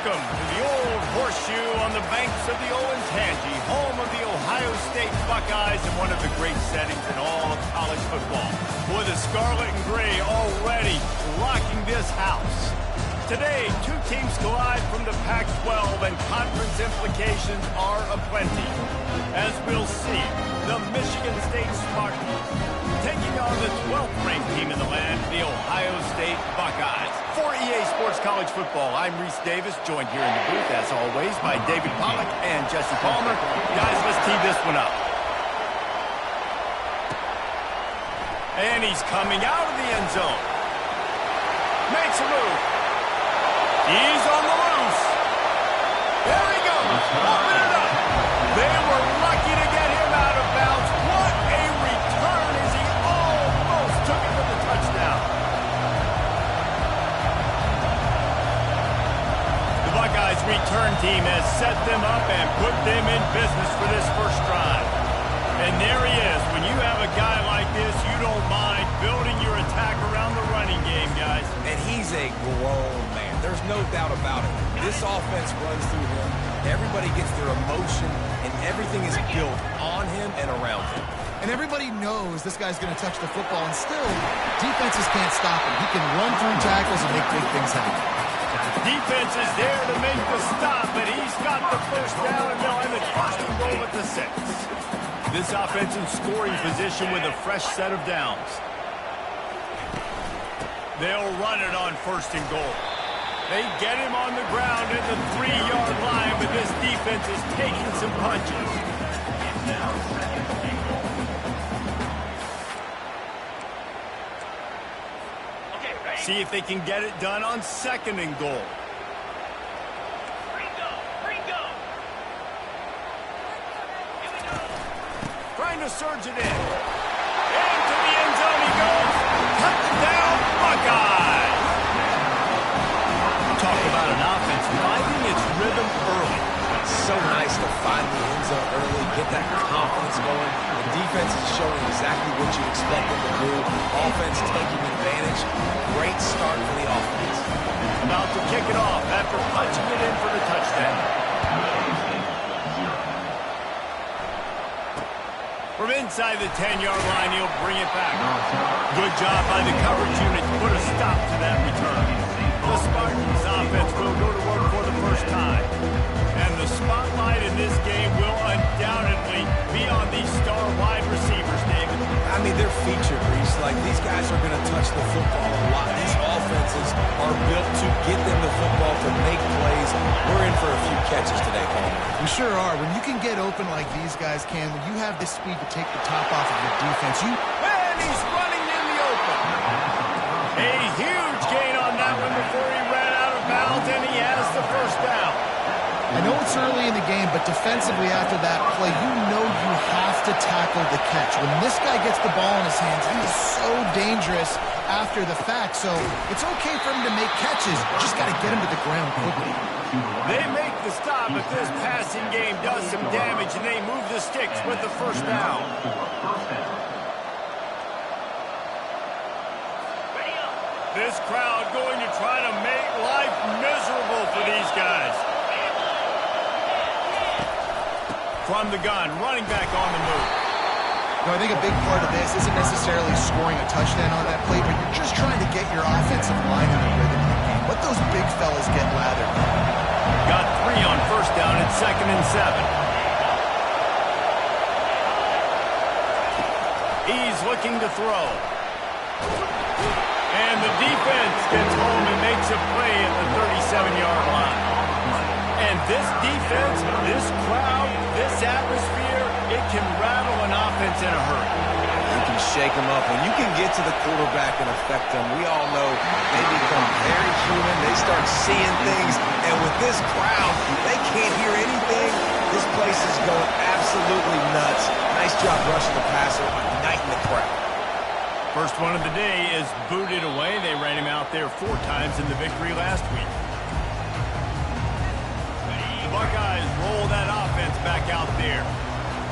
Welcome to the old horseshoe on the banks of the Owens-Hangy, home of the Ohio State Buckeyes and one of the great settings in all of college football. Boy, the scarlet and gray already rocking this house. Today, two teams collide from the Pac-12 and conference implications are aplenty. As we'll see, the Michigan State Spartans taking on the 12th ranked team in the land, the Ohio State Buckeyes. For EA Sports College Football, I'm Reese Davis, joined here in the booth, as always, by David Pollack and Jesse Palmer. Guys, let's tee this one up. And he's coming out of the end zone. Makes a move. He's on the loose. There he goes. Open it up. They were lucky to get him out of bounds. What a return as he almost took it for the touchdown. The Buckeyes return team has set them up and put them in business for this first drive. And there he is. When you have a guy like this, you don't mind building your attack around the running game, guys. And he's a grown man. There's no doubt about it. This offense runs through him. Everybody gets their emotion, and everything is built on him and around him. And everybody knows this guy's going to touch the football, and still, defenses can't stop him. He can run through tackles and make big things happen. Defense is there to make the stop, but he's got the first down, and they'll have it first and goal at the 6. This offense in scoring position with a fresh set of downs. They'll run it on first and goal. They get him on the ground at the 3-yard line, but this defense is taking some punches. See if they can get it done on second and goal. Trying to surge it in. Into the end zone he goes. Touchdown, Buckeyes! Talk about an offense finding its rhythm early. It's so nice to find the end zone early, get that confidence going. The defense is showing exactly what you expect them to do. Offense taking advantage. Great start for the offense. About to kick it off after punching it in for the touchdown. From inside the 10-yard line, he'll bring it back. Good job by the coverage unit to put a stop to that return. The Spartans offense will go to work for the first time. And the spotlight in this game will undoubtedly be on these star wide receivers, David. I mean, they're featured, Reese. Like, these guys are going to touch the football a lot. These offenses are built to get them the football, to make plays. We're in for a few catches today, Paul. We sure are. When you can get open like these guys can, when you have the speed to take the top off of your defense, And he's running in the open. A huge gain on that one before he ran out of bounds, and he has the first down. I know it's early in the game, but defensively after that play, you know you have to tackle the catch. When this guy gets the ball in his hands, he is so dangerous after the fact. So it's okay for him to make catches. You just got to get him to the ground quickly. They make the stop, but this passing game does some damage, and they move the sticks with the first down. This crowd going to try to make life miserable for these guys. From the gun, running back on the move. No, I think a big part of this isn't necessarily scoring a touchdown on that play, but you're just trying to get your offensive line in a rhythm of the game. Let those big fellas get lathered. Got 3 on first down at 2nd and 7. He's looking to throw. And the defense gets home and makes a play at the 37-yard line. And this defense, this crowd, this atmosphere, it can rattle an offense in a hurry. You can shake them up. When you can get to the quarterback and affect them, we all know they become very human. They start seeing things. And with this crowd, they can't hear anything. This place is going absolutely nuts. Nice job rushing the passer, igniting the crowd. First one of the day is booted away. They ran him out there 4 times in the victory last week. The Buckeyes roll that offense back out there.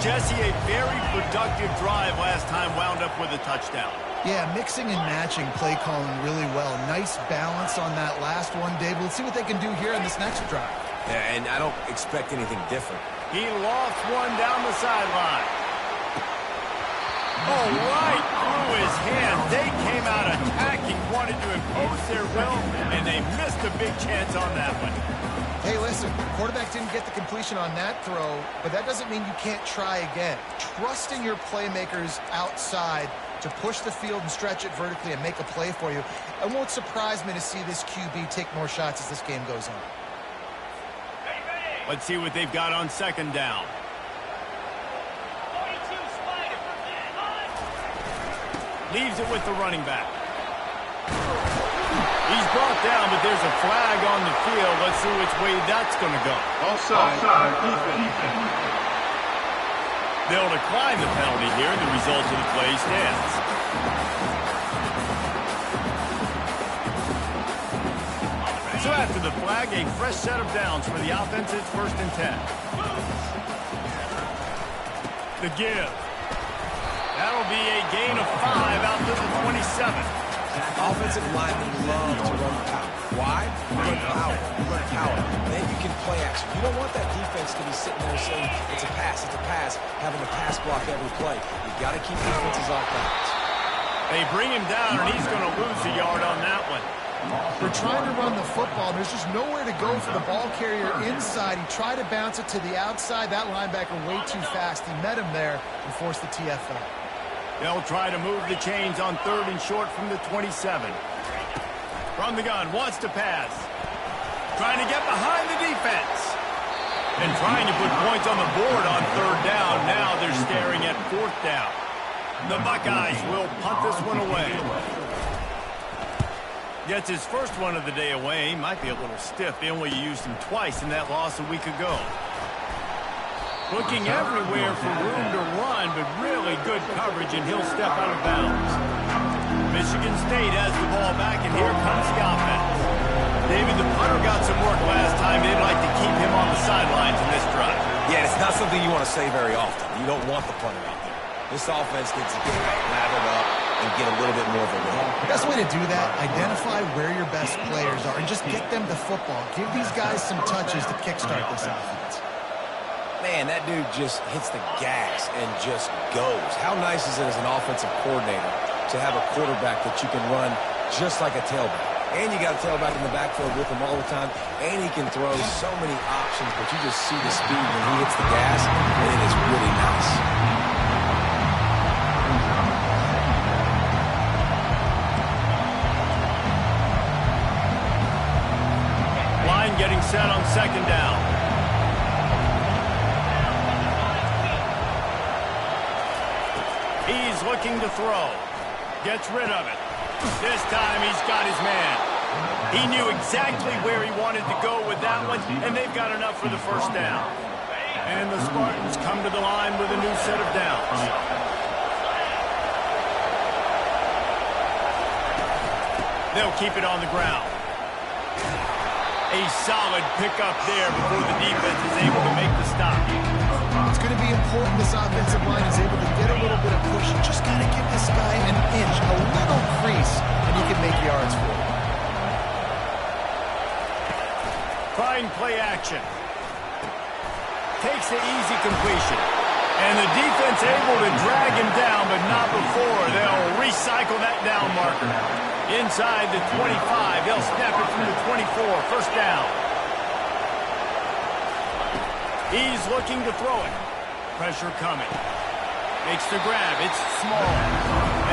Jesse, a very productive drive last time wound up with a touchdown. Yeah, mixing and matching play calling really well. Nice balance on that last one, Dave. Let's see what they can do here on this next drive. Yeah, and I don't expect anything different. He lost one down the sideline. Oh, right through his hand. They came out attacking, wanted to impose their will, and they missed a big chance on that one. Hey, listen, quarterback didn't get the completion on that throw, but that doesn't mean you can't try again. Trusting your playmakers outside to push the field and stretch it vertically and make a play for you. It won't surprise me to see this QB take more shots as this game goes on. Let's see what they've got on second down. Leaves it with the running back. He's brought down, but there's a flag on the field. Let's see which way that's going to go. Offside. Defense. They'll decline the penalty here, and the result of the play stands. So after the flag, a fresh set of downs for the offense. It's 1st and 10. The give. That'll be a gain of 5 out to the 27. Offensive linemen love to run power. Why? You run power. You run power. Then you can play action. You don't want that defense to be sitting there saying, it's a pass, having to pass block every play. You've got to keep defenses off balance. They bring him down, and he's going to lose a yard on that one. They're trying to run the football. There's just nowhere to go for the ball carrier inside. He tried to bounce it to the outside. That linebacker way too fast. He met him there and forced the TFL. They'll try to move the chains on 3rd and short from the 27. From the gun, wants to pass. Trying to get behind the defense. And trying to put points on the board on 3rd down. Now they're staring at 4th down. The Buckeyes will punt this one away. Gets his first one of the day away. Might be a little stiff. They only used him twice in that loss a week ago. Looking everywhere for room to run, but really good coverage, and he'll step out of bounds. Michigan State has the ball back, and here comes the offense. David, the punter got some work last time. They'd like to keep him on the sidelines in this drive. Yeah, it's not something you want to say very often. You don't want the punter out there. This offense needs to get lathered up and get a little bit more of a win. The best way to do that, identify where your best players are and just get them the football. Give these guys some touches to kickstart this offense. Man, that dude just hits the gas and just goes. How nice is it as an offensive coordinator to have a quarterback that you can run just like a tailback? And you got a tailback in the backfield with him all the time, and he can throw so many options, but you just see the speed when he hits the gas, and it is really nice. Line getting set on 2nd down. He's looking to throw. Gets rid of it. This time he's got his man. He knew exactly where he wanted to go with that one, and they've got enough for the 1st down. And the Spartans come to the line with a new set of downs. They'll keep it on the ground. A solid pickup there before the defense is able to make the stop. It's going to be important this offensive line is able to get a little bit of push. You just got to give this guy an inch, a little crease, and he can make yards for you. Fine play action. Takes the easy completion. And the defense able to drag him down, but not before. They'll recycle that down marker. Inside the 25, they'll snap it from the 24, 1st down. He's looking to throw it. Pressure coming. Makes the grab. It's small.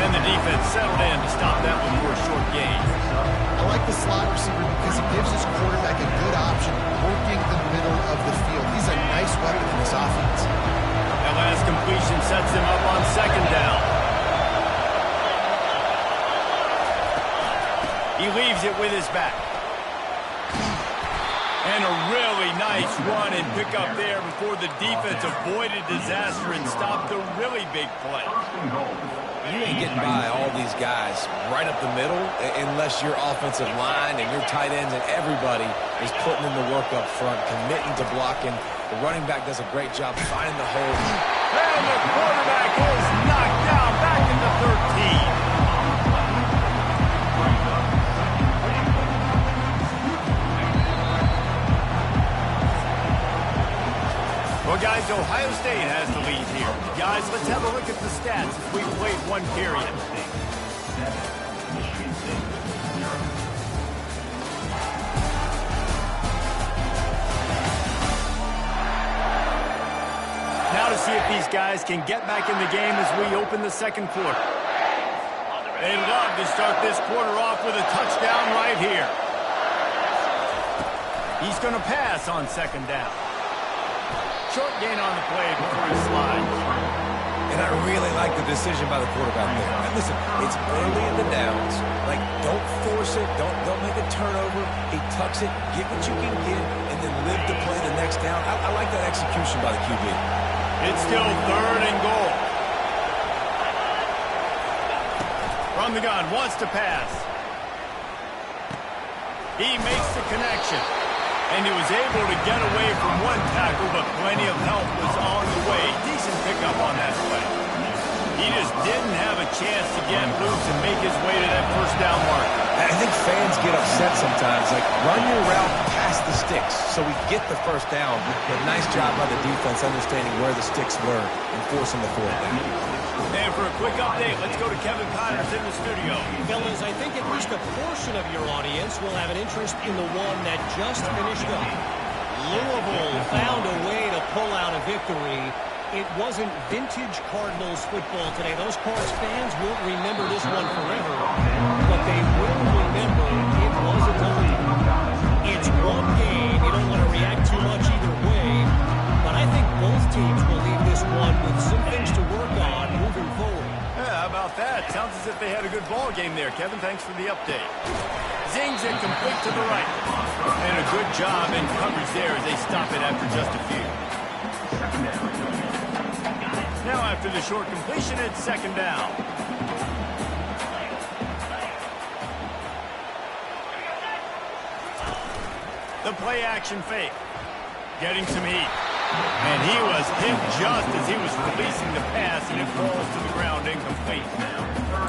And the defense settled in to stop that one for a short gain. I like the slot receiver because he gives his quarterback a good option working the middle of the field. He's a nice weapon in this offense. That last completion sets him up on 2nd down. He leaves it with his back. And a really nice run and pick up there before the defense avoided disaster and stopped the really big play. You ain't getting by all these guys right up the middle unless your offensive line and your tight ends and everybody is putting in the work up front, committing to blocking. The running back does a great job finding the hole. And the quarterback is knocked down back into 13. sides, Ohio State has the lead here. Guys, let's have a look at the stats as we played one period. Now to see if these guys can get back in the game as we open the second quarter. They love to start this quarter off with a touchdown right here. He's going to pass on second down. Short gain on the play before he slides. And I really like the decision by the quarterback there. And listen, it's early in the downs. Like, don't force it. Don't make a turnover. He tucks it, get what you can get, and then live to play the next down. I like that execution by the QB. It's still third and goal. From the gun, wants to pass. He makes the connection. And he was able to get away from one tackle, but plenty of help was on the way. Decent pickup on that play. He just didn't have a chance to get loose and make his way to that first down mark. I think fans get upset sometimes. Like, run your route past the sticks so we get the first down. But nice job by the defense understanding where the sticks were and forcing the fourth down. And for a quick update, let's go to Kevin Connors in the studio. Fellas, I think at least a portion of your audience will have an interest in the one that just finished up. Louisville found a way to pull out a victory. It wasn't vintage Cardinals football today. Those Cards fans won't remember this one forever, but they will remember it was a time. It's one game. You don't want to react too much either way, but I think both teams will leave this one with some things to work on moving forward. Yeah, how about that? Sounds as if they had a good ball game there. Kevin, thanks for the update. Zings it complete to the right. And a good job in coverage there as they stop it after just a few. Now after the short completion, it's second down. The play action fake. Getting some heat. And he was hit just as he was releasing the pass, and it falls to the ground incomplete.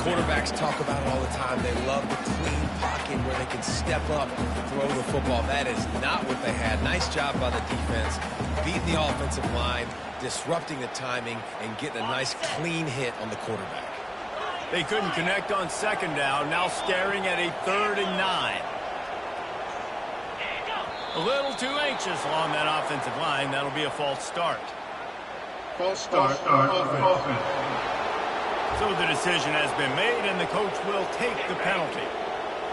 Quarterbacks talk about it all the time. They love the clean pocket where they can step up and throw the football. That is not what they had. Nice job by the defense, beating the offensive line, disrupting the timing, and getting a nice clean hit on the quarterback. They couldn't connect on second down, now staring at a 3rd and 9. A little too anxious along that offensive line. That'll be a false start. False start. Offense. So the decision has been made, and the coach will take the penalty.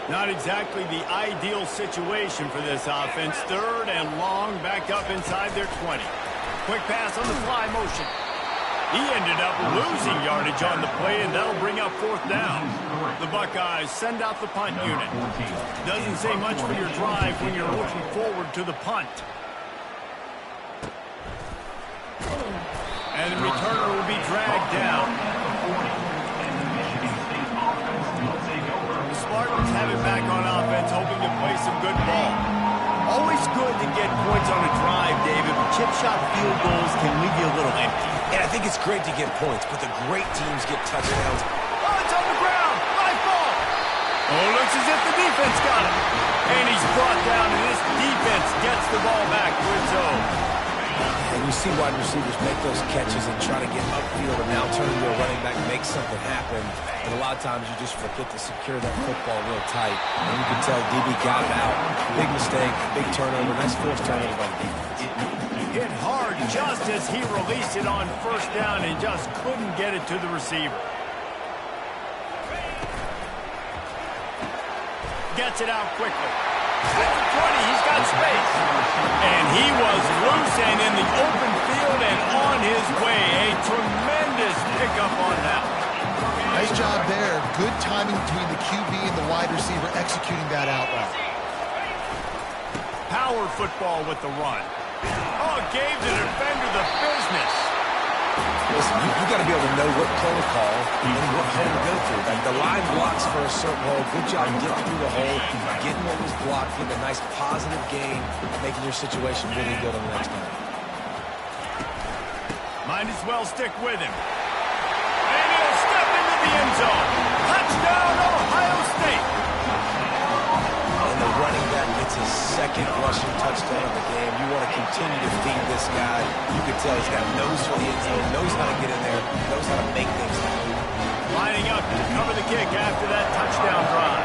Not exactly the ideal situation for this offense. 3rd and long, back up inside their 20. Quick pass on the fly motion. He ended up losing yardage on the play, and that'll bring up 4th down. The Buckeyes send out the punt unit. Doesn't say much for your drive when you're looking forward to the punt. And the returner will be dragged down. The Spartans have it back on offense, hoping to play some good ball. Always good to get points on a drive, David, but chip shot field goals can leave you a little empty. And I think it's great to get points, but the great teams get touchdowns. Oh, it's on the ground. High ball. Oh, looks as if the defense got him. And he's brought down, and this defense gets the ball back to its own. And you see wide receivers make those catches and try to get upfield and now turn into a running back, make something happen. And a lot of times you just forget to secure that football real tight. And you can tell DB got it out. Big mistake, big turnover. Nice forced turnover by the defense. Hit hard just as he released it on 1st down and just couldn't get it to the receiver. Gets it out quickly. At the 20, he's got space. And he was loose and in the open field and on his way. A tremendous pickup on that. Nice job there. Good timing between the QB and the wide receiver executing that out route. Power football with the run. Oh, gave the defender the business. Listen, you got to be able to know what protocol and what hole to go through. Like the line blocks for a certain hole. Good job getting through the hole, getting what was blocked, getting a nice positive gain, making your situation really good on the next time. Might as well stick with him. And he'll step into the end zone. Touchdown, Ohio State. And the running back gets his 2nd rushing touchdown of the game. You want to continue to feed this guy. You could tell he's got a nose for the end zone, knows how to get in there, knows how to make things happen. Lining up to cover the kick after that touchdown drive.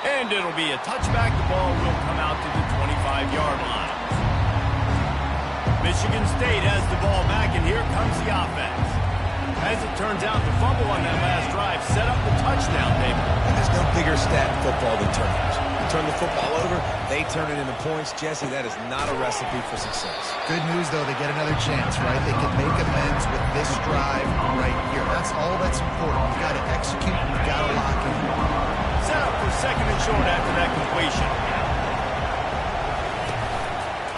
And it'll be a touchback. The ball will come out to the 25-yard line. Michigan State has the ball back, and here comes the offense. As it turns out, the fumble on that last drive set up the touchdown, David. And there's no bigger stat in football than turnovers. You turn the football over, they turn it into points. Jesse, that is not a recipe for success. Good news, though, they get another chance, right? They can make amends with this drive right here. That's all that's important. You got to execute, you got to lock in. Set up for second and short after that completion.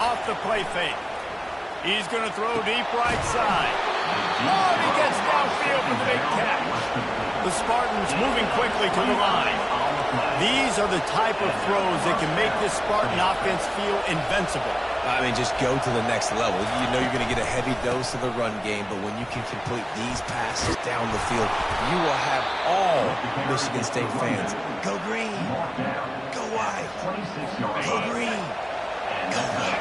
Off the play fake. He's going to throw deep right side. Oh, he gets downfield with a big catch. The Spartans moving quickly to the line. These are the type of throws that can make this Spartan offense feel invincible. I mean, just go to the next level. You know you're going to get a heavy dose of the run game, but when you can complete these passes down the field, you will have all Michigan State fans. Go green. Go white. Go green. Go white.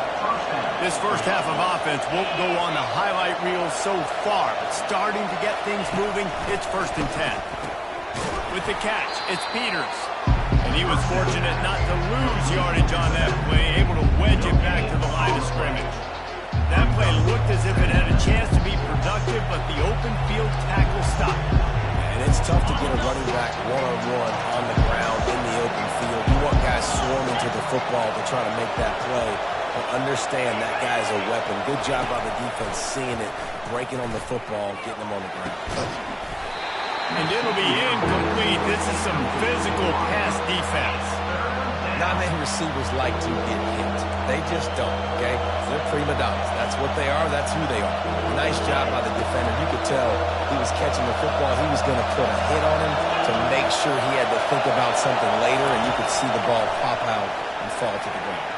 This first half of offense won't go on the highlight reel so far, but starting to get things moving, it's 1st and 10. With the catch, it's Peters. And he was fortunate not to lose yardage on that play, able to wedge it back to the line of scrimmage. That play looked as if it had a chance to be productive, but the open field tackle stopped. And it's tough to get a running back one-on-one on the ground in the open field. You want guys swarming to the football to try to make that play. But understand that guy's a weapon. Good job by the defense seeing it, breaking on the football, getting him on the ground. And it'll be incomplete. This is some physical pass defense. Not many receivers like to get hit. They just don't, okay? They're prima donnas. That's what they are. That's who they are. Nice job by the defender. You could tell he was catching the football. He was going to put a hit on him to make sure he had to think about something later, and you could see the ball pop out and fall to the ground.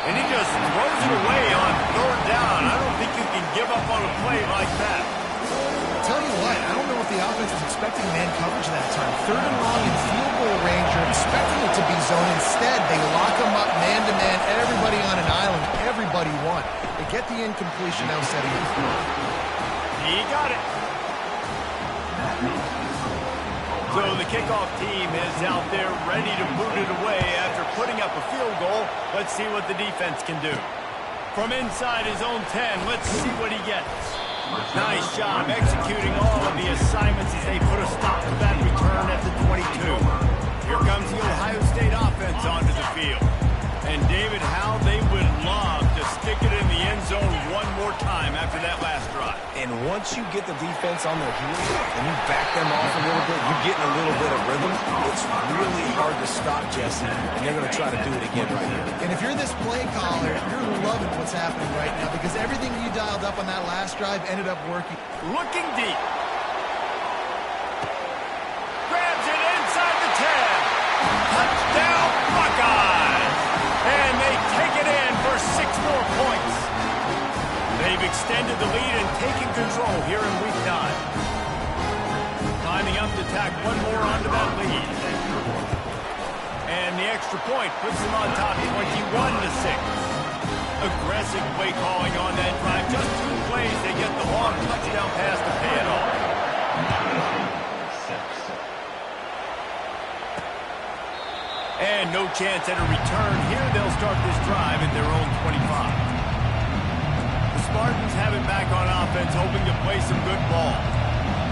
And he just throws it away on 3rd down. I don't think you can give up on a play like that. I'll tell you what, I don't know if the offense was expecting man coverage that time. 3rd and long in field goal range. You're expecting it to be zone. Instead, they lock them up man-to-man. Everybody on an island. Everybody won. They get the incompletion now setting up. He got it. So the kickoff team is out there ready to boot it away after putting up a field goal. Let's see what the defense can do. From inside his own 10, let's see what he gets. Nice job executing all of the assignments as they put a stop to that return at the 22. Here comes the Ohio State offense onto the field. And David, how they would love to stick it in the end zone one more time after that last drive. And once you get the defense on their heels and you back them off a little bit, you're getting a little bit of rhythm. It's really hard to stop, Jesse, and they're going to try to do it again right here. And if you're this play caller, you're loving what's happening right now because everything you dialed up on that last drive ended up working. Looking deep. Grabs it inside the 10. Touchdown, Buckeyes. And they take it in for 6 more points. They've extended the lead and taken control here in Week 9. Lining up to tack one more onto that lead. And the extra point puts them on top 21-6. Aggressive play calling on that drive. Just 2 plays, they get the long touchdown pass to pay it off. And no chance at a return here. They'll start this drive at their own 25. The Spartans have it back on offense, hoping to play some good ball.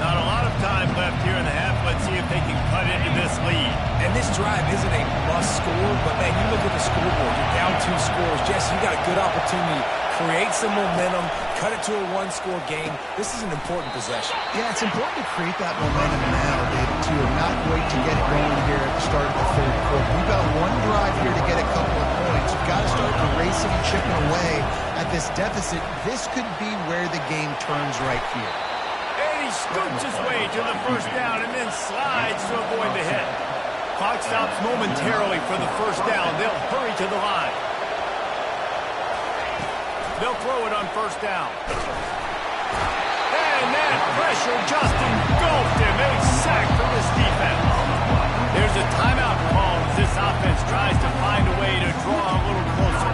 Not a lot of time left here in the half. Let's see if they can cut into this lead. And this drive isn't a must score, but, man, you look at the scoreboard. You're down 2 scores. Jesse, you got a good opportunity. Create some momentum. Cut it to a 1-score game. This is an important possession. Yeah, it's important to create that momentum now, David, too, and not wait to get it going here at the start of the 3rd quarter. We've got 1 drive here to get a couple of points. You've got to start erasing and chipping away at this deficit. This could be where the game turns right here. And he scoots his way to the 1st down and then slides to avoid the hit. Clock stops momentarily for the 1st down. They'll hurry to the line. They'll throw it on 1st down. And that pressure just engulfed him. A sack for this defense. There's a timeout call as this offense tries to find a way to draw a little closer.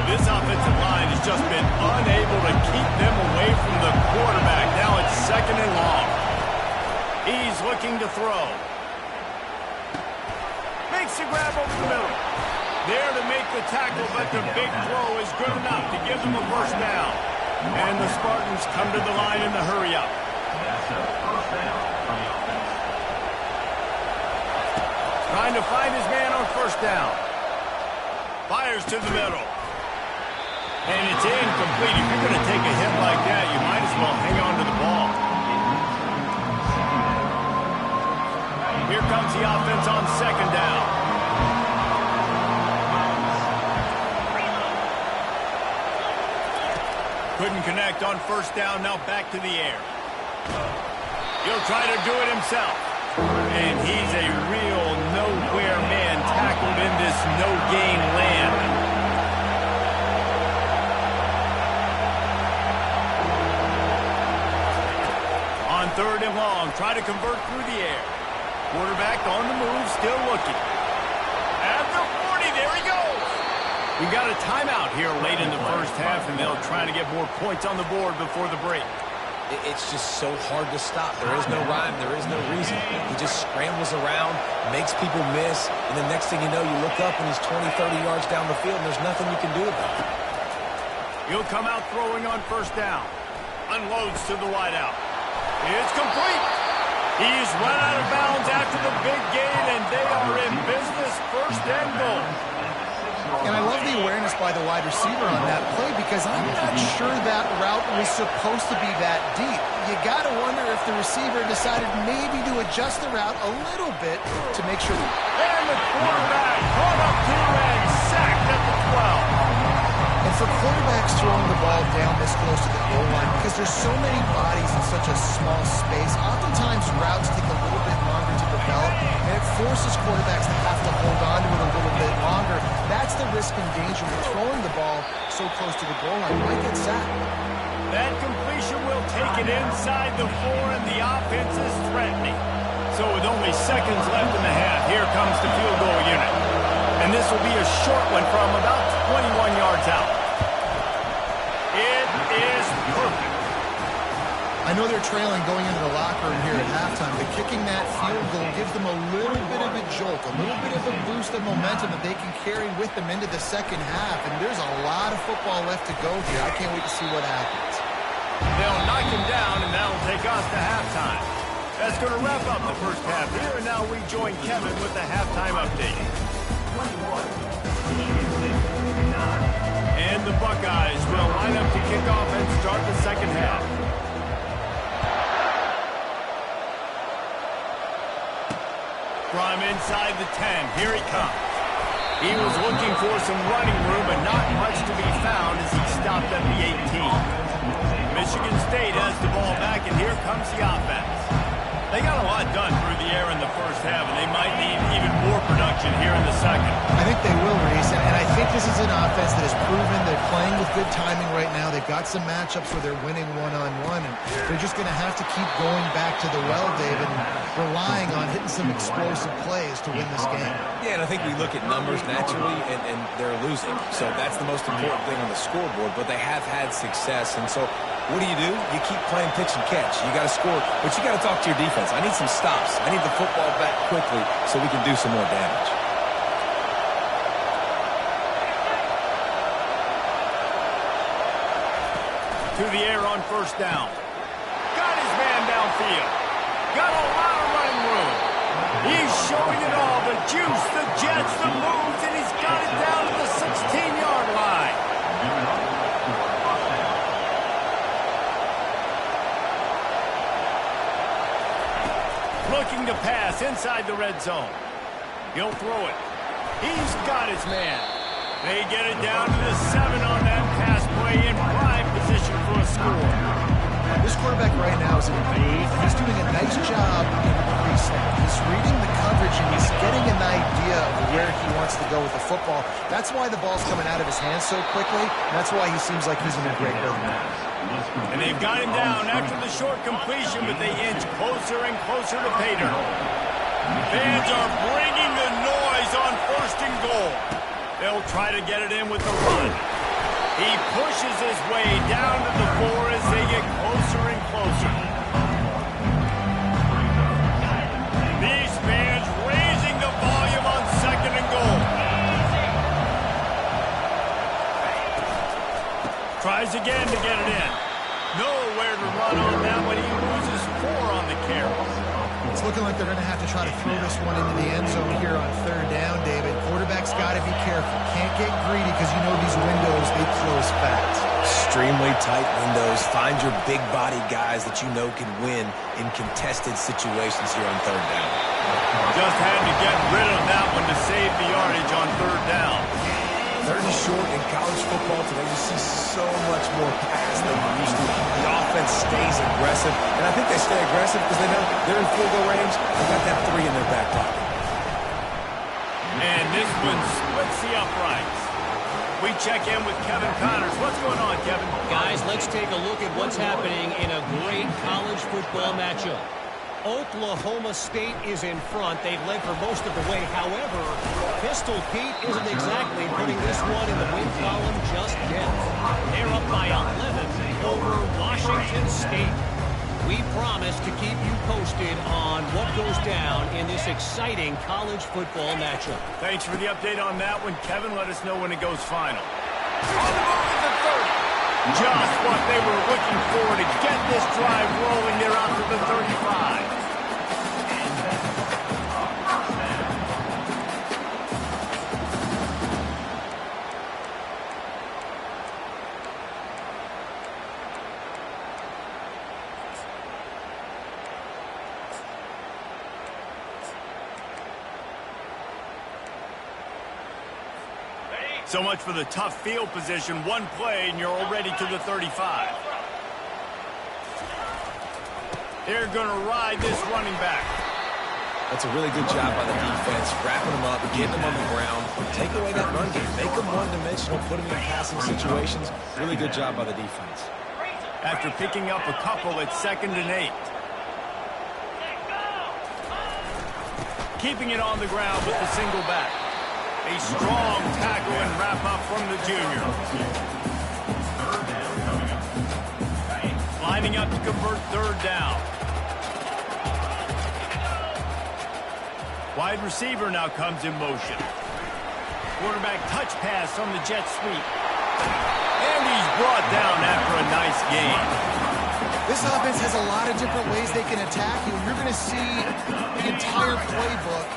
This offensive line has just been unable to keep them away from the quarterback. Now it's 2nd and long. He's looking to throw. Makes the grab over the middle. There to make the tackle, but the big throw is good enough to give them a first down. And the Spartans come to the line in the hurry-up. Trying to find his man on first down. Fires to the middle. And it's incomplete. If you're going to take a hit like that, you might as well hang on to the ball. Here comes the offense on 2nd down. Couldn't connect on first down. Now back to the air. He'll try to do it himself. And he's a real nowhere man tackled in this no-gain land. On 3rd and long, try to convert through the air. Quarterback on the move, still looking. At the 40, there he goes. We got a timeout here late in the first half, and they'll try to get more points on the board before the break. It's just so hard to stop. There is no rhyme. There is no reason. He just scrambles around, makes people miss, and the next thing you know, you look up and he's 20, 30 yards down the field, and there's nothing you can do about it. He'll come out throwing on first down. Unloads to the wideout. It's complete. He's run out of bounds after the big gain, and they are in business, 1st and goal. And I love the awareness by the wide receiver on that play because I'm not sure that route was supposed to be that deep. You got to wonder if the receiver decided maybe to adjust the route a little bit to make sure. And the quarterback caught up to and sacked at the 12. And for quarterbacks throwing the ball down this close to the goal line, because there's so many bodies in such a small space, oftentimes routes take a little bit longer to develop, and it forces quarterbacks to have to hold on to it a little bit longer. That's the risk and danger with throwing the ball so close to the goal line. Might get sacked. That completion will take it inside the 4, and the offense is threatening. So with only seconds left in the half, here comes the field goal unit. And this will be a short one from about 21 yards out. It is perfect. I know they're trailing going into the locker room here at halftime, but kicking that field goal gives them a little bit of a jolt, a little bit of a boost of momentum that they can carry with them into the second half. And there's a lot of football left to go here. I can't wait to see what happens. They'll knock him down, and that'll take us to halftime. That's going to wrap up the first half here, and now we join Kevin with the halftime update. And the Buckeyes will line up to kick off and start the second half. From inside the 10, here he comes. He was looking for some running room, but not much to be found as he stopped at the 18. Michigan State has the ball back, and here comes the offense. They got a lot done through the air in the first half, and they might need even more production here in the second. I think they will, Reese, and I think this is an offense that has proven they're playing with good timing right now. They've got some matchups where they're winning one-on-one, and they're just going to have to keep going back to the well, David, and relying on hitting some explosive plays to win this game. Yeah, and I think we look at numbers naturally, and they're losing. So that's the most important thing on the scoreboard, but they have had success, and so what do? You keep playing pitch and catch. You got to score, but you got to talk to your defense. I need some stops. I need the football back quickly so we can do some more damage. To the air on first down. Got his man downfield. Got a lot of running room. He's showing it all. The juice, the jets, the moves, and he's got it down to the 16-yard line. Looking to pass inside the red zone. He'll throw it. He's got his man. They get it down to the 7 on that pass play in prime position for a score. This quarterback right now is in the groove. He's doing a nice job in the pre-snap. He's reading the coverage, and he's getting an idea of where he wants to go with the football. That's why the ball's coming out of his hands so quickly, and that's why he seems like he's in a great rhythm. And they've got him down after the short completion, but they inch closer and closer to pay dirt. Fans are bringing the noise on 1st and goal. They'll try to get it in with the run. He pushes his way down to the floor as they get closer and closer. These fans raising the volume on 2nd and goal. Tries again to get it in. Nowhere to run on that when he loses 4 on the carry. It's looking like they're going to have to try to throw this one into the end zone here on 3rd down, David. Quarterback's got to be careful. Can't get greedy because you know these windows, they close fast. Extremely tight windows. Find your big body guys that you know can win in contested situations here on 3rd down. Just had to get rid of that one to save the yardage on 3rd down. 3rd and short in college football today, you see so much more pass than you used to. The offense stays aggressive, and I think they stay aggressive because they know they're in field goal range. They've got that 3 in their back pocket. And this one splits the uprights. We check in with Kevin Connors. What's going on, Kevin? Guys, let's take a look at what's happening in a great college football matchup. Oklahoma State is in front. They've led for most of the way. However, Pistol Pete isn't exactly putting this one in the win column just yet. They're up by 11 over Washington State. We promise to keep you posted on what goes down in this exciting college football matchup. Thanks for the update on that one, Kevin. Let us know when it goes final. On the move at the 30. Just what they were looking for to get this drive rolling there out to the 35. So much for the tough field position. One play, and you're already to the 35. They're going to ride this running back. That's a really good job by the defense, wrapping them up, getting them on the ground, take away that run game, make them one-dimensional, put them in passing situations. Really good job by the defense. After picking up a couple at 2nd and 8. Keeping it on the ground with the single back. A strong tackle and wrap up from the junior. Lining up to convert 3rd down. Wide receiver now comes in motion. Quarterback touch pass on the jet sweep. And he's brought down after a nice gain. This offense has a lot of different ways they can attack you. You're going to see the entire playbook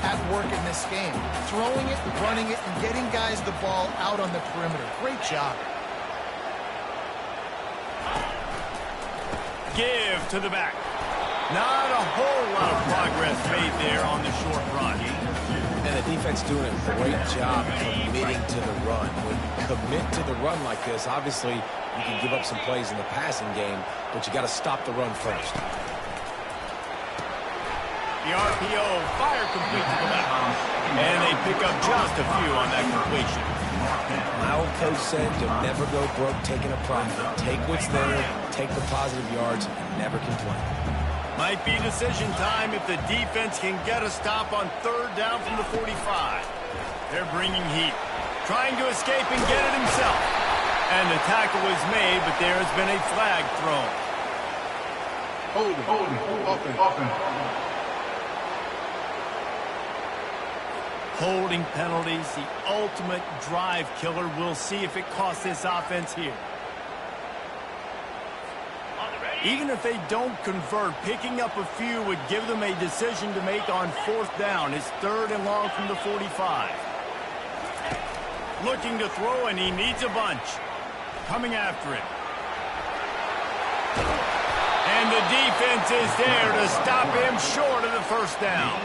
at work in this game. Throwing it, running it, and getting guys the ball out on the perimeter. Great job. Give to the back. Not a whole lot of progress made there on the short run. And the defense doing a great job committing to the run. When you commit to the run like this, obviously you can give up some plays in the passing game, but you got to stop the run first. The RPO fire complete to the back. And they pick up just a few on that completion. My old coach said you'll never go broke taking a profit. Take what's there, take the positive yards, and never complain. Might be decision time if the defense can get a stop on 3rd down from the 45. They're bringing heat. Trying to escape and get it himself. And the tackle is made, but there has been a flag thrown. Holding penalties, the ultimate drive killer. We'll see if it costs this offense here. Even if they don't convert, picking up a few would give them a decision to make on 4th down. It's 3rd and long from the 45. Looking to throw, and he needs a bunch. Coming after it. And the defense is there to stop him short of the 1st down.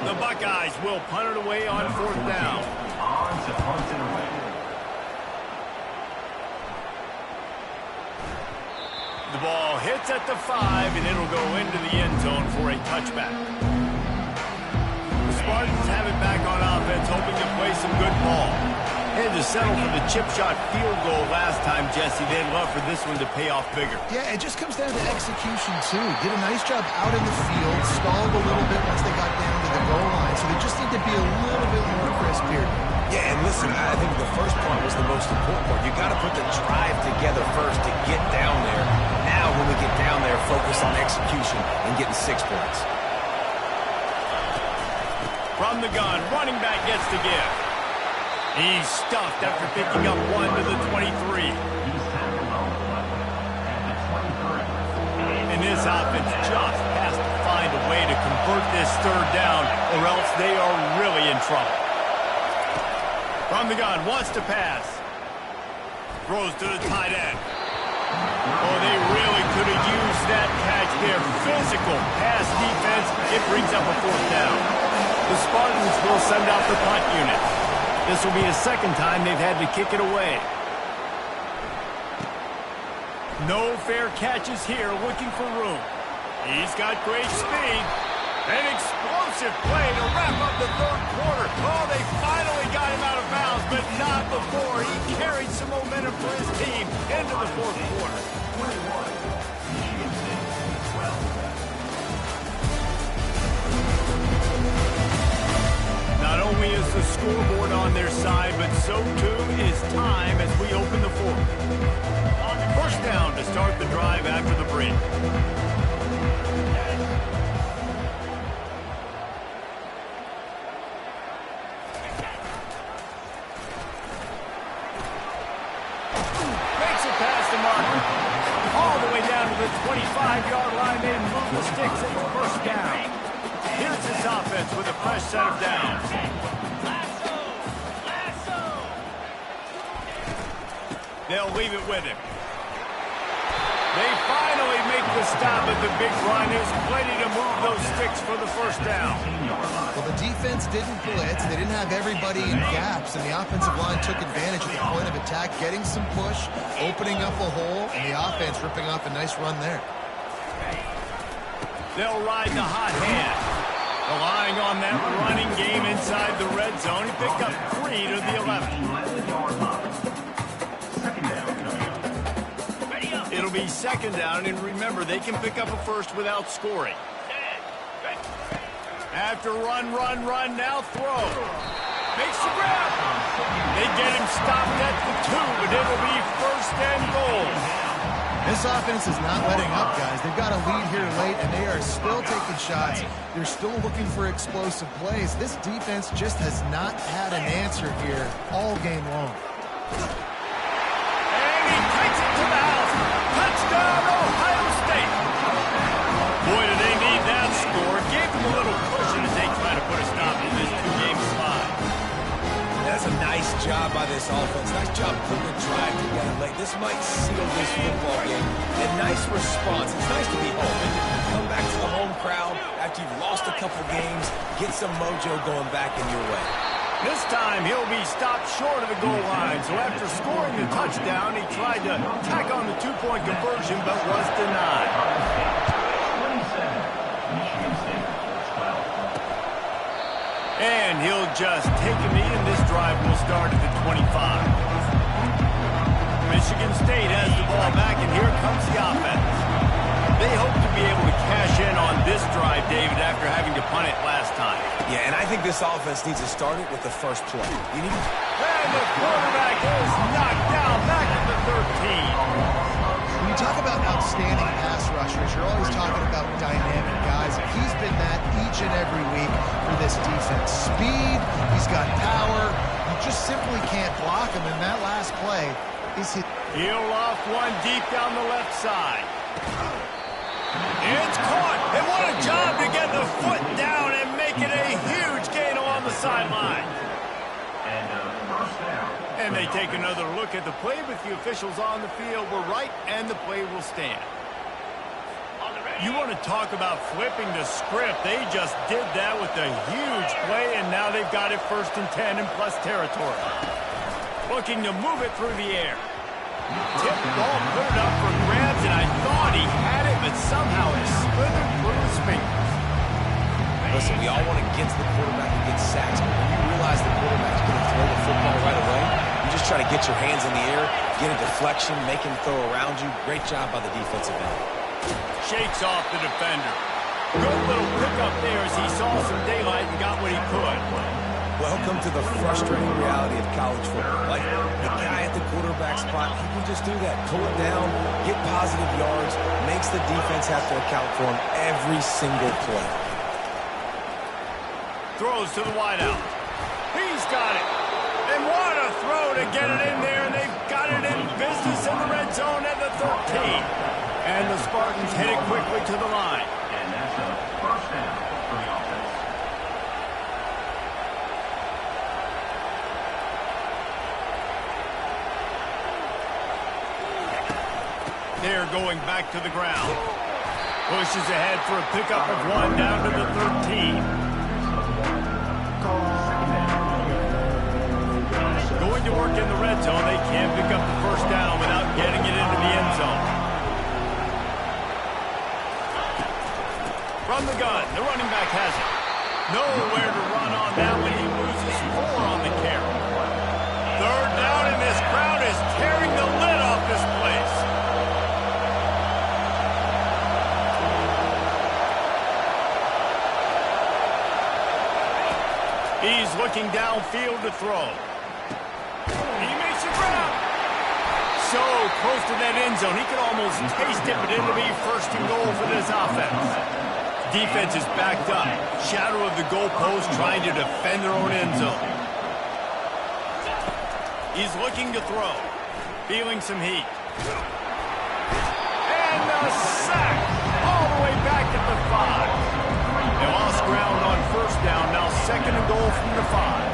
The Buckeyes will punt it away on 4th down. The ball hits at the 5, and it'll go into the end zone for a touchback. The Spartans have it back on offense, hoping to play some good ball. Had to settle for the chip shot field goal last time, Jesse. They'd love for this one to pay off bigger. Yeah, it just comes down to execution, too. Did a nice job out in the field, stalled a little bit once they got down to the goal line, so they just need to be a little bit more crisp here. Yeah, and listen, I think the first part was the most important part. You got to put the drive together first to get down there. Now, when we get down there, focus on execution and getting 6 points. From the gun, running back gets the give. He's stuffed after picking up 1 to the 23. And this offense just has to find a way to convert this third down, or else they are really in trouble. From the gun, wants to pass. Throws to the tight end. Oh, they really could have used that catch there. Physical pass defense. It brings up a 4th down. The Spartans will send out the punt unit. This will be the second time they've had to kick it away. No fair catches here, looking for room. He's got great speed. An explosive play to wrap up the third quarter. Oh, they finally got him out of bounds, but not before he carried some momentum for his team into the fourth quarter. Not only is the scoreboard on their side, but so too is time as we open the fourth. First down to start the drive after the break. Makes it past the mark. All the way down to the 25-yard line. They move the sticks at the first down. Here's this offense with a fresh set of downs. They'll leave it with him. They finally make the stop at the big run. There's plenty to move those sticks for the first down. Well, the defense didn't blitz. They didn't have everybody in gaps, and the offensive line took advantage at the point of attack, getting some push, opening up a hole, and the offense ripping off a nice run there. They'll ride the hot hand. Relying on that running game inside the red zone. He picked up 3 to the 11. It'll be second down, and remember, they can pick up a first without scoring. After run, now throw. Makes the grab. They get him stopped at the 2, but it'll be first and goal. This offense is not letting up, guys. They've got a lead here late, and they are still taking shots. They're still looking for explosive plays. This defense just has not had an answer here all game long. And he takes it to the house. Touchdown, Ohio State. Boy, do they need that score. Gave them a little cushion as they try to put a stop in this 2-game slide. That's a nice job by this offense. Nice job putting the drive together late. This might seal this football game. And nice response. It's nice to be home. And come back to the home crowd after you've lost a couple games. Get some mojo going back in your way. This time, he'll be stopped short of the goal line. So after scoring the touchdown, he tried to tack on the 2-point conversion, but was denied. And he'll just take a knee, and this drive will start at the 25. Michigan State has the ball back, and here comes the offense. They hope to be able to cash in on this drive, David, after having to punt it last time. Yeah, and I think this offense needs to start it with the first play. You need to... And the quarterback is knocked down back at the 13. When you talk about outstanding pass rushers, you're always talking about dynamic guys. He's been that each and every week for this defense. Speed, he's got power. You just simply can't block him, and that last play is hit. He'll off one deep down the left side. It's caught, and what a job to get the foot down and make it a huge gain along the sideline. And they take another look at the play, but the officials on the field were right, and the play will stand. You want to talk about flipping the script. They just did that with a huge play, and now they've got it 1st and 10 in plus territory. Looking to move it through the air. Tip ball, put it up for grabs, and I thought he had it, but somehow it slithered through his fingers. Listen, we all want to get to the quarterback and get sacks, but when you realize the quarterback's going to throw the football right away, you just try to get your hands in the air, get a deflection, make him throw around you. Great job by the defensive end. Shakes off the defender. Good little pickup there as he saw some daylight and got what he could. Welcome to the frustrating reality of college football. Like, the guy at the quarterback spot, he can just do that. Pull it down, get positive yards, makes the defense have to account for him every single play. Throws to the wideout. He's got it. And what a throw to get it in there. And they've got it in business in the red zone at the 13. And the Spartans hit it quickly to the line. And that's a first down for the offense. They're going back to the ground. Pushes ahead for a pickup of 1 down to the 13. Going to work in the red zone. They can't pick up the first down without getting it into the end zone. From the gun, the running back has it. Nowhere to run on that one. He loses 4 on the carry. Third down, and this crowd is tearing the lid off this place. He's looking downfield to throw. He makes a grab. So close to that end zone. He could almost taste it, but it'll be first and goal for this offense. Defense is backed up. Shadow of the goalpost trying to defend their own end zone. He's looking to throw. Feeling some heat. And a sack all the way back at the 5. They lost ground on first down. Now second and goal from the 5.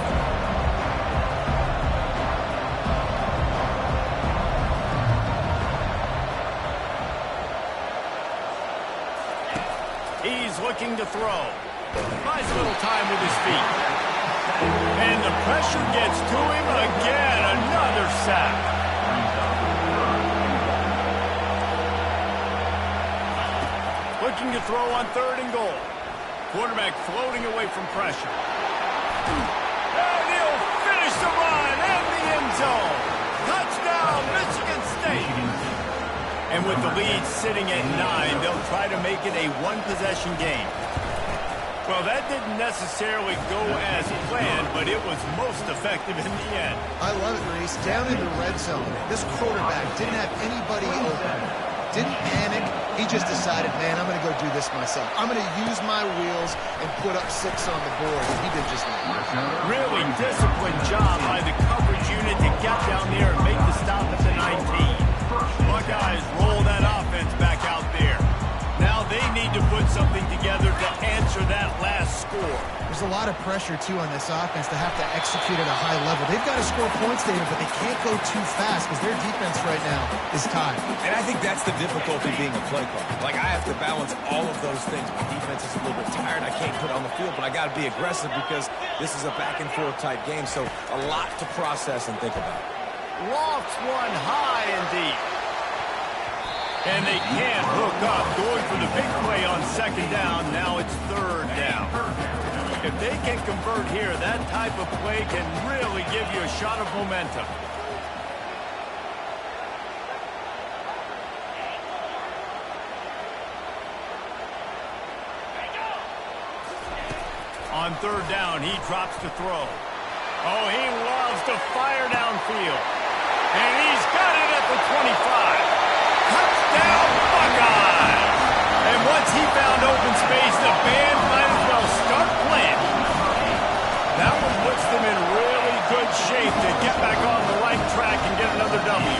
He's looking to throw. Buys a little time with his feet. And the pressure gets to him again. Another sack. Looking to throw on third and goal. Quarterback floating away from pressure. And he'll finish the run in the end zone. Touchdown, Michigan State. And with the lead sitting at 9, they'll try to make it a one-possession game. Well, that didn't necessarily go as planned, but it was most effective in the end. I love it, Reese. Down in the red zone, this quarterback didn't have anybody open. Didn't panic. He just decided, man, I'm going to go do this myself. I'm going to use my wheels and put up 6 on the board. And he did just that. Really disciplined job by the coverage unit to get down there and make the stop at the 19. Buckeyes roll that offense back out there. Now they need to put something together to answer that last score. There's a lot of pressure, too, on this offense to have to execute at a high level. They've got to score points, David, but they can't go too fast because their defense right now is tied. And I think that's the difficulty being a play caller. Like, I have to balance all of those things. My defense is a little bit tired. I can't put it on the field, but I got to be aggressive because this is a back-and-forth type game, so a lot to process and think about. Lofts one high and deep. And they can't hook up. Going for the big play on second down. Now it's third down. If they can convert here, that type of play can really give you a shot of momentum. On third down, he drops to throw. Oh, he loves to fire downfield. And he's got it at the 25. Touchdown, Buckeyes! And once he found open space, the band might as well start playing. That one puts them in really good shape to get back on the right track and get another W.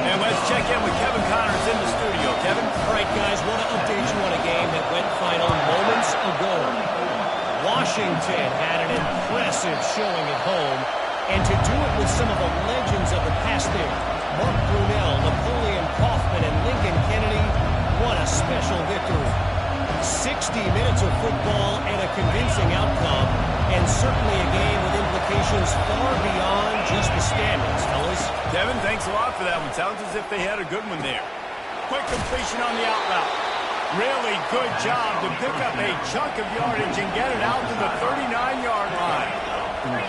And let's check in with Kevin Connors in the studio. Kevin? All right, guys, want to update you on a game that went final moments ago. Washington had an impressive showing at home, and to do it with some of the legends of the past there, Mark Brunell, Napoleon Kaufman, and Lincoln Kennedy, what a special victory. 60 minutes of football and a convincing outcome, and certainly a game with implications far beyond just the standings, fellas. Kevin, thanks a lot for that one. Sounds as if they had a good one there. Quick completion on the out route. Really good job to pick up a chunk of yardage and get it out to the 39-yard line.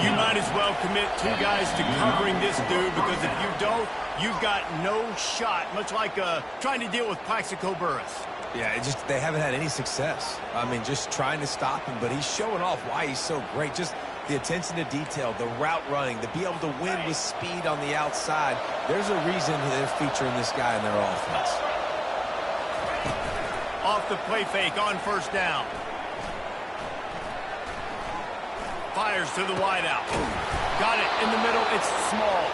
You might as well commit 2 guys to covering this dude, because if you don't, you've got no shot, much like trying to deal with Plaxico Burress. Yeah, they haven't had any success. I mean, just trying to stop him, but he's showing off why he's so great. Just the attention to detail, the route running, to be able to win with speed on the outside. There's a reason they're featuring this guy in their offense. Off the play fake on first down. Fires to the wideout. Got it in the middle. It's small.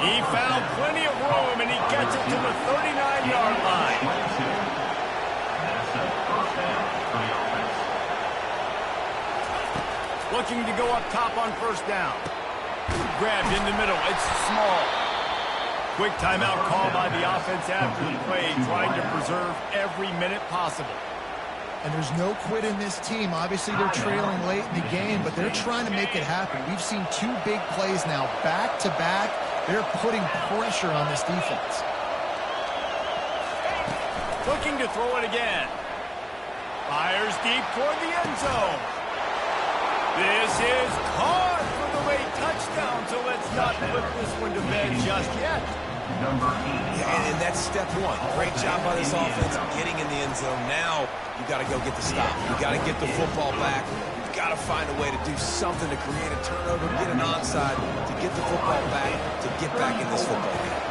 He found plenty of room, and he gets it to the 39-yard line. Looking to go up top on first down. Grabbed in the middle. It's small. Quick timeout call by the offense after the play, trying to preserve every minute possible. And there's no quit in this team. Obviously, they're trailing late in the game, but they're trying to make it happen. We've seen 2 big plays now, back-to-back. They're putting pressure on this defense. Looking to throw it again. Fires deep toward the end zone. This is caught for the late touchdown, so let's not put this one to bed just yet. Yeah, and that's step 1. Great job by this offense getting in the end zone. Now you got to go get the stop. You got to get the football back. You've got to find a way to do something to create a turnover, get an onside, to get the football back, to get back in this football game.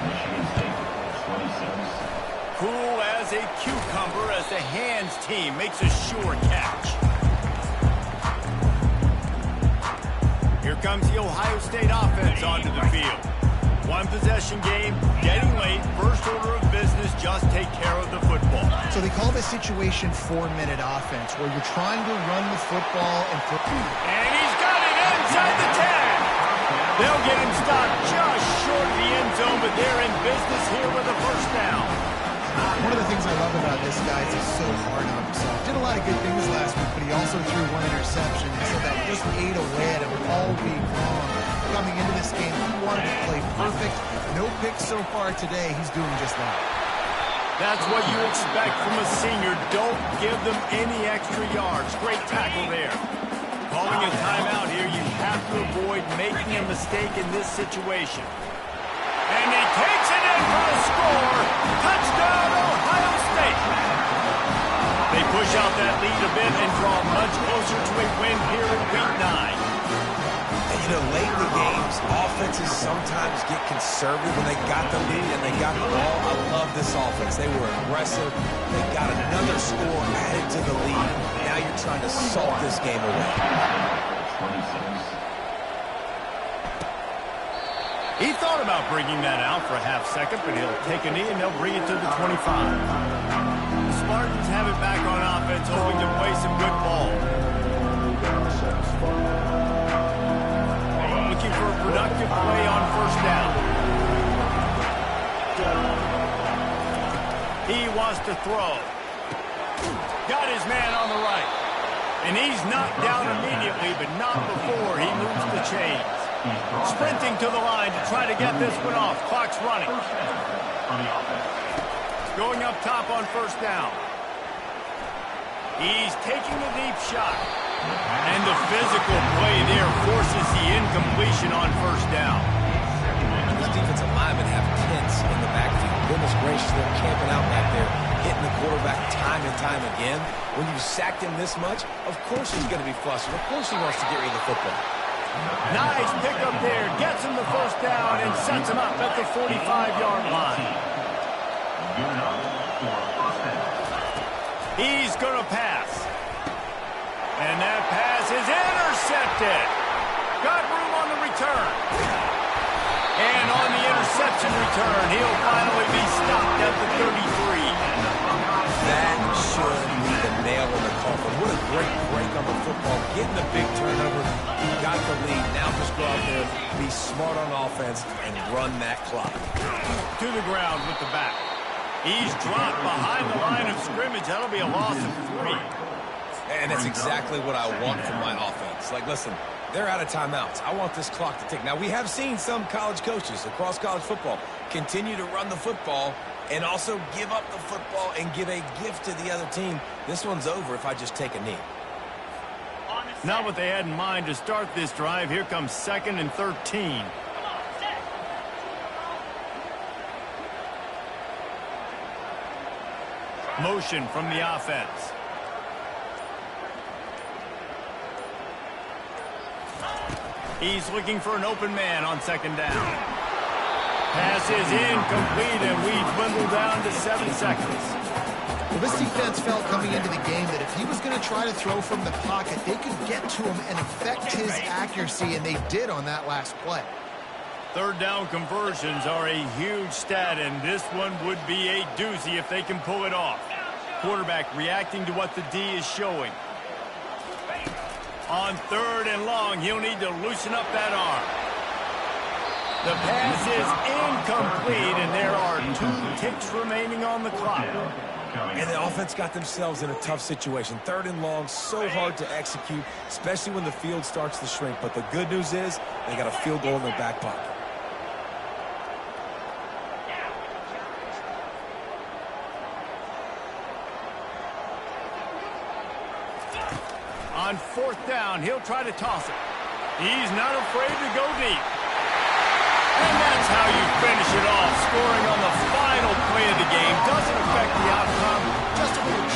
Cool as a cucumber as the hands team makes a sure catch. Here comes the Ohio State offense onto the field. 1 possession game, getting late, first order of business, just take care of the football. So they call this situation 4-minute offense, where you're trying to run the football and And he's got it inside the 10. They'll get him stopped just short of the end zone, but they're in business here with a first down. One of the things I love about this guy is he's so hard on himself. Did a lot of good things last week, but he also threw 1 interception, and so that just ate away at him all week long. Coming into this game, he wanted to play perfect. No picks so far today. He's doing just that. That's what you expect from a senior. Don't give them any extra yards. Great tackle there. Calling a timeout here, you have to avoid making a mistake in this situation. And he takes it in for the score. Touchdown, Ohio State. They push out that lead a bit and draw much closer to a win here in Week 9. And, you know, late in the games, offenses sometimes get conservative when they got the lead and they got the ball. I love this offense. They were aggressive. They got another score added to the lead. Now you're trying to salt this game away. He thought about bringing that out for a half second, but he'll take a knee and they'll bring it to the 25. The Spartans have it back on offense, hoping to play some good ball. Looking for a productive play on first down. He wants to throw. Got his man on the right. And he's knocked down immediately, but not before he moves the chains. Sprinting to the line to try to get this one off. Clock's running. Going up top on first down. He's taking a deep shot. And the physical play there forces the incompletion on first down. Those defensive linemen have tents in the backfield. Goodness gracious, they're camping out back there, hitting the quarterback time and time again. When you sacked him this much, of course he's going to be flustered. Of course he wants to get rid of the football. Nice pickup there. Gets him the first down and sets him up at the 45-yard line. He's going to pass. And that pass is intercepted. Got room on the return. And on the interception return, he'll finally be stopped at the 33. That should be the nail in the coffin. What a great break on the football. Getting the big turnover. You got the lead. Now just go out there, be smart on offense, and run that clock. To the ground with the back. He's dropped behind the line of scrimmage. That'll be a loss of 3. And that's exactly what I want from my offense. Like, listen, they're out of timeouts. I want this clock to tick. Now, we have seen some college coaches across college football continue to run the football and also give up the football and give a gift to the other team. This one's over if I just take a knee. Not what they had in mind to start this drive. Here comes 2nd and 13. Motion from the offense. He's looking for an open man on 2nd down. Pass is incomplete, and we dwindle down to 7 seconds. Well, this defense felt coming into the game that if he was going to try to throw from the pocket, they could get to him and affect his accuracy, and they did on that last play. 3rd down conversions are a huge stat, and this one would be a doozy if they can pull it off. Quarterback reacting to what the D is showing. On 3rd and long, he'll need to loosen up that arm. The pass is incomplete, and there are 2 ticks remaining on the clock. And the offense got themselves in a tough situation. 3rd and long, so hard to execute, especially when the field starts to shrink. But the good news is they got a field goal in their back pocket. On 4th down, he'll try to toss it. He's not afraid to go deep. And that's how you finish it off. Scoring on the final play of the game doesn't affect the outcome. Just a little chance.